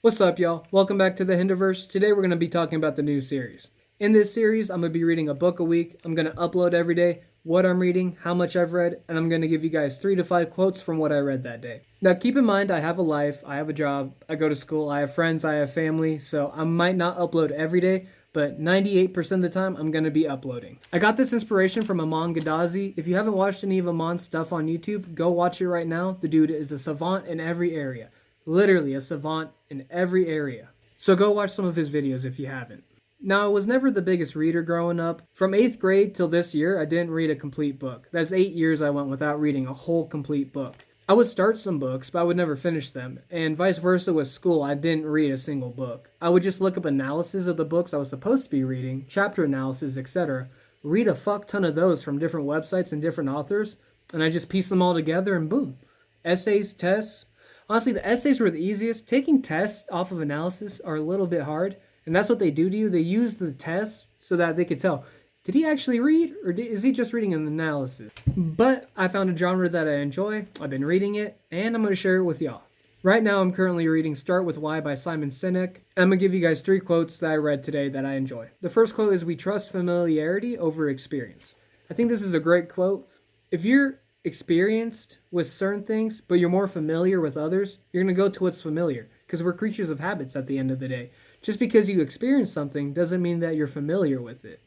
What's up, y'all? Welcome back to the Hinderverse. Today we're going to be talking about the new series. In this series, I'm going to be reading a book a week. I'm going to upload every day what I'm reading, how much I've read, and I'm going to give you guys 3 to 5 quotes from what I read that day. Now, keep in mind, I have a life, I have a job, I go to school, I have friends, I have family, so I might not upload every day, but 98% of the time, I'm going to be uploading. I got this inspiration from Aman Gadazi. If you haven't watched any of Aman's stuff on YouTube, go watch it right now. The dude is a savant in every area. Literally a savant in every area. So go watch some of his videos if you haven't. Now, I was never the biggest reader growing up. From 8th grade till this year, I didn't read a complete book. That's 8 years I went without reading a whole complete book. I would start some books, but I would never finish them. And vice versa with school, I didn't read a single book. I would just look up analysis of the books I was supposed to be reading, chapter analysis, etc. Read a fuck ton of those from different websites and different authors, and I just piece them all together and boom. Essays, tests. Honestly, the essays were the easiest. Taking tests off of analysis are a little bit hard, and that's what they do to you. They use the tests so that they could tell, did he actually read, or is he just reading an analysis? But I found a genre that I enjoy. I've been reading it, and I'm going to share it with y'all. Right now, I'm currently reading Start With Why by Simon Sinek. I'm going to give you guys 3 quotes that I read today that I enjoy. The first quote is, "We trust familiarity over experience." I think this is a great quote. If you're experienced with certain things, but you're more familiar with others, you're going to go to what's familiar, because we're creatures of habits at the end of the day. Just because you experience something doesn't mean that you're familiar with it.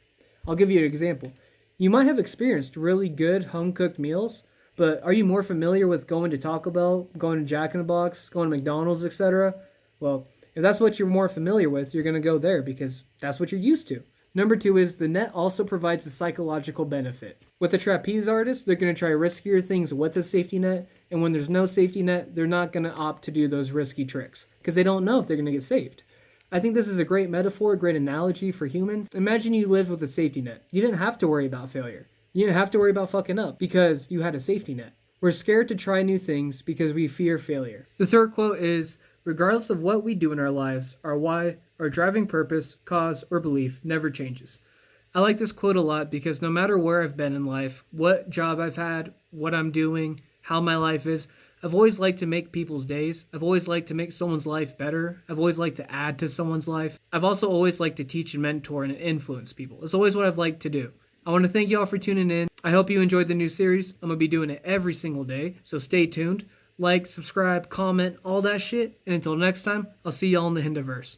I'll give you an example. You might have experienced really good home-cooked meals, but are you more familiar with going to Taco Bell, going to Jack in the Box, going to McDonald's, etc.? Well, if that's what you're more familiar with, you're going to go there because that's what you're used to. Number 2 is, the net also provides a psychological benefit. With a trapeze artist, they're going to try riskier things with a safety net, and when there's no safety net, they're not going to opt to do those risky tricks because they don't know if they're going to get saved. I think this is a great metaphor, great analogy for humans. Imagine you lived with a safety net. You didn't have to worry about failure. You didn't have to worry about fucking up because you had a safety net. We're scared to try new things because we fear failure. The third quote is, "Regardless of what we do in our lives, our why, our driving purpose, cause, or belief never changes." I like this quote a lot because no matter where I've been in life, what job I've had, what I'm doing, how my life is, I've always liked to make people's days. I've always liked to make someone's life better. I've always liked to add to someone's life. I've also always liked to teach and mentor and influence people. It's always what I've liked to do. I want to thank y'all for tuning in. I hope you enjoyed the new series. I'm going to be doing it every single day, so stay tuned. Like, subscribe, comment, all that shit. And until next time, I'll see y'all in the Hinderverse.